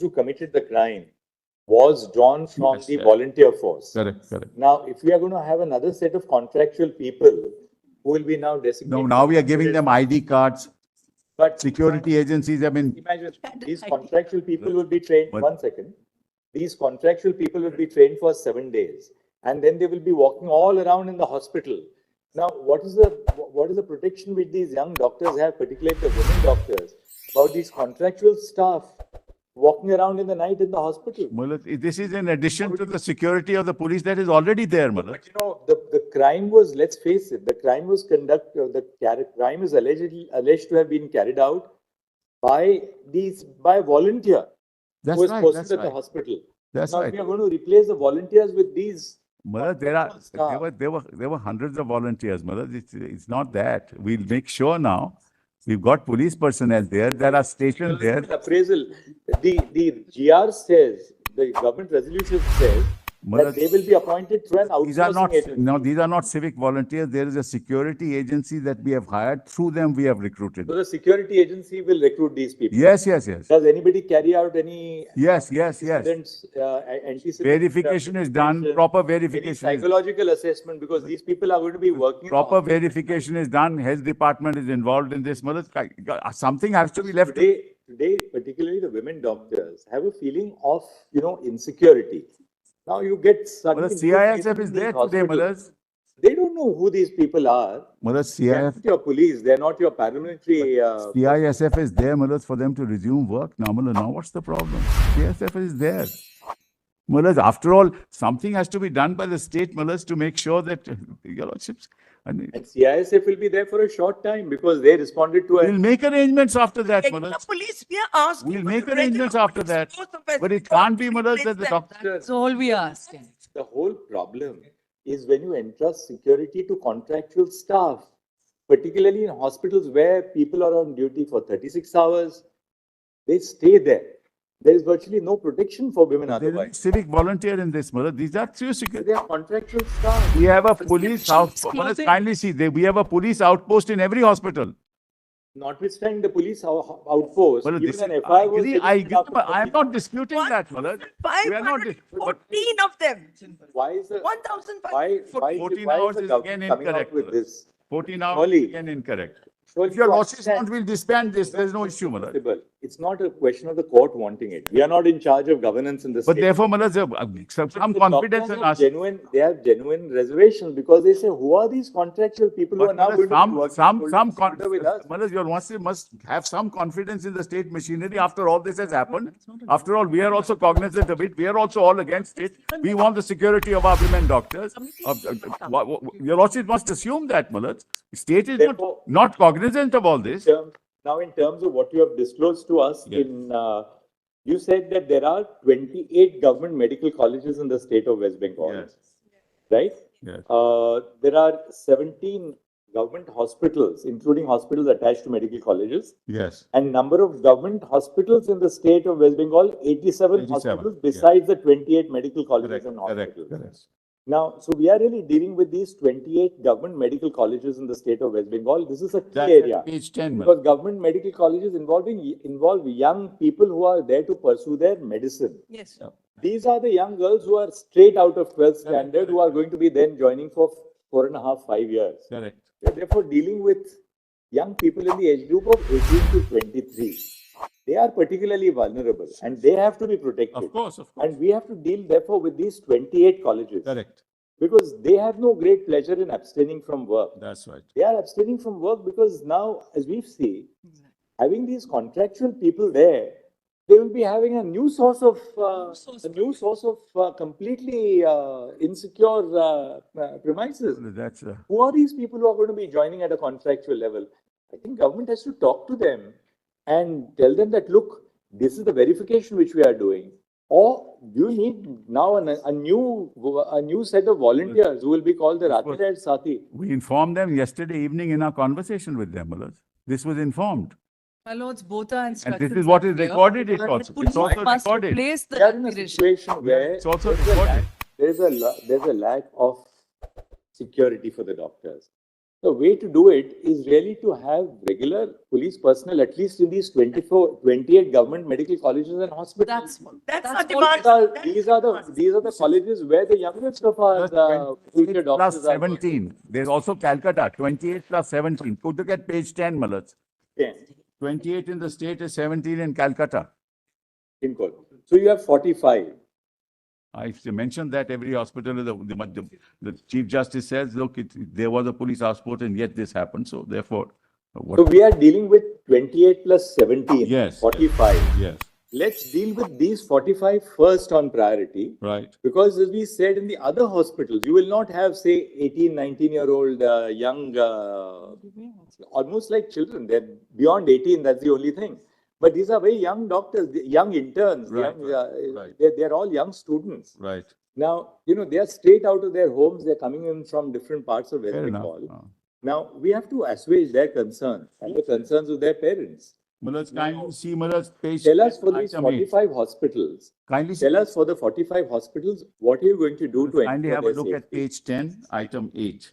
who committed the crime was drawn from Yes, the yes. volunteer force. Correct, correct. Now, if we are going to have another set of contractual people who will be now No, designated. now we are giving them ID cards. But Security agencies have been. imagine these contractual people will be trained. But- 1 second. These contractual people will be trained for 7 days, and then they will be walking all around in the hospital. Now, what is the protection which these young doctors have, particularly the women doctors, about these contractual staff walking around in the night in the hospital? Mullah, this is in addition to the security of the police that is already there, Mullah. But you know, the crime was, let's face it, the crime was crime is alleged to have been carried out by a volunteer That's who was right, posted that's at the right. hospital. That's Now, right. if we are going to replace the volunteers with these, Mullah, there were hundreds of volunteers, Mullah. It's not that. We'll make sure now. We've got police personnel there. There are stationed there. appraisal, the GR says, the government resolution says Mullah, that they will be appointed through an these are not, outsourcing agency. no, these are not civic volunteers. There is a security agency that we have hired. Through them, we have recruited. So the security agency will recruit these people. Yes, yes, yes. Does anybody carry out any Yes, yes, yes. incidents, antecedents, Verification is done, proper verification is, psychological assessment, because these people are going to be working. proper verification is done. Health department is involved in this. Mullah, something has to be left. Today, particularly the women doctors have a feeling of, insecurity. Now you get Mullah, suddenly. CISF is there today, Mullah. They don't know who these people are. Mullah, They're not your police. They're not your paramilitary. CISF is there, Mullah, for them to resume work. Now, Mullah, now what's the problem? CISF is there. Mullah, after all, something has to be done by the state, Mullah, to make sure that, your lordships, and And CISF will be there for a short time because they responded to we'll make arrangements after that, Regular Mullah. police, we are asking. We'll for make the regular arrangements after police that. force of But it West can't be, Bengal Mullah, to that the replace doctor. That's all we are asking. The whole problem is when you entrust security to contractual staff, particularly in hospitals where people are on duty for 36 hours, they stay there. There is virtually no protection for women There is otherwise. civic volunteer in this, Mullah. These are true security. They are contractual staff. We have a police outpost. Mullah, clothing. kindly see, we have a police outpost in every hospital. Notwithstanding the police outpost, Mullah, even this an is, FIR was I taken agree, after but I am 30 not disputing that, Mullah. We are not, but 514 of them. Why is the 1,514. 14 why hours is the is government again coming out incorrect, with Mullah. this? 14 hours Surely- again incorrect. Surely If your to losses understand- want, we'll disband this. There's no issue, Mullah. Possible. It's not a question of the court wanting it. We are not in charge of governance in the But state. therefore, Mullah, some The confidence doctors in have us. they have genuine reservations because they say, who are these contractual people who are But now Mullah, going to be working together with us? Mullah, you must have some confidence in the state machinery after all this has happened. After all, we are also cognizant of it. We are also all against it. We want the security of our women doctors. Your lordship must assume that, Mullah. State is Therefore- not cognizant of all this. Now, in terms of what you have disclosed to us, Yes. you said that there are 28 government medical colleges in the state of West Bengal, Yes. right? Yes. There are 17 government hospitals, including hospitals attached to medical colleges. Yes. And number of government hospitals in the state of West Bengal, 87 hospitals, yeah. besides the 28 medical colleges Correct, and correct, hospitals. correct. Now, so we are really dealing with these 28 government medical colleges in the state of West Bengal. This is a key That's area. at page 10, Mullah. Because government medical colleges involve young people who are there to pursue their medicine. Yes. These are the young girls who are straight out of 12th standard, who are going to be then joining for 4.5, 5 years. Correct. We are therefore dealing with young people in the age group of 18 to 23. They are particularly vulnerable and they have to be protected. Of course, of course. And we have to deal therefore with these 28 colleges. Correct. Because they have no great pleasure in abstaining from work. That's right. They are abstaining from work because now, as we see, having these contractual people there, they will be having a new source of completely insecure premises. That's Who are these people who are going to be joining at a contractual level? I think government has to talk to them and tell them that, look, this is the verification which we are doing. Or you need now a new set of volunteers who will be called the Rathi Sati. we informed them yesterday evening in our conversation with them, Mullah. This was informed. My lords, both are And instructions. this is what are is clear. recorded. It's The also, police it's also must recorded. replace the We are in a leadership. situation where It's also there's a recorded. lack- there's a lack of security for the doctors. The way to do it is really to have regular police personnel, at least in these 28 government medical colleges and hospitals. That's That's not what- demand. These are the colleges where the youngest of our future 28 plus doctors are. 17. There's also Calcutta, 28 plus 17. Go look at page 10, Malaj. Yeah, 28 in the state is 17 in Calcutta. in Kolkata. So you have 45. I mentioned that every hospital, the Chief Justice says, look, there was a police passport and yet this happened. So therefore, So what? we are dealing with 28 plus 17. Yes. 45. Yes, Let's deal with these 45 first on priority. right. Because as we said in the other hospitals, you will not have, say, 18, 19-year-old young, almost like children. They're beyond 18, that's the only thing. But these are very young doctors, young interns, Right, young, right. they're all young students. Right. Now, they are straight out of their homes, they're coming in from different parts of West Fair enough. Bengal. Now, we have to assuage their concerns and the concerns of their parents. Malaj, kindly see Malaj, page. Tell us for these item eight. 45 hospitals. Kindly, Tell us for the 45 hospitals, what are you going to do to kindly ensure have a their look at safety? page 10, item 8.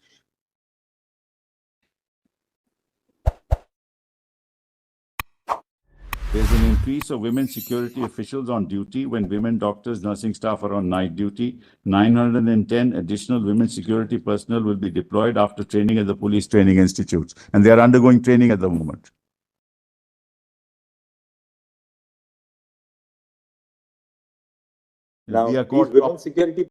There's an increase of women security officials on duty when women doctors, nursing staff are on night duty. 910 additional women security personnel will be deployed after training at the police training institutes. And they are undergoing training at the moment. Now, We are these caught women security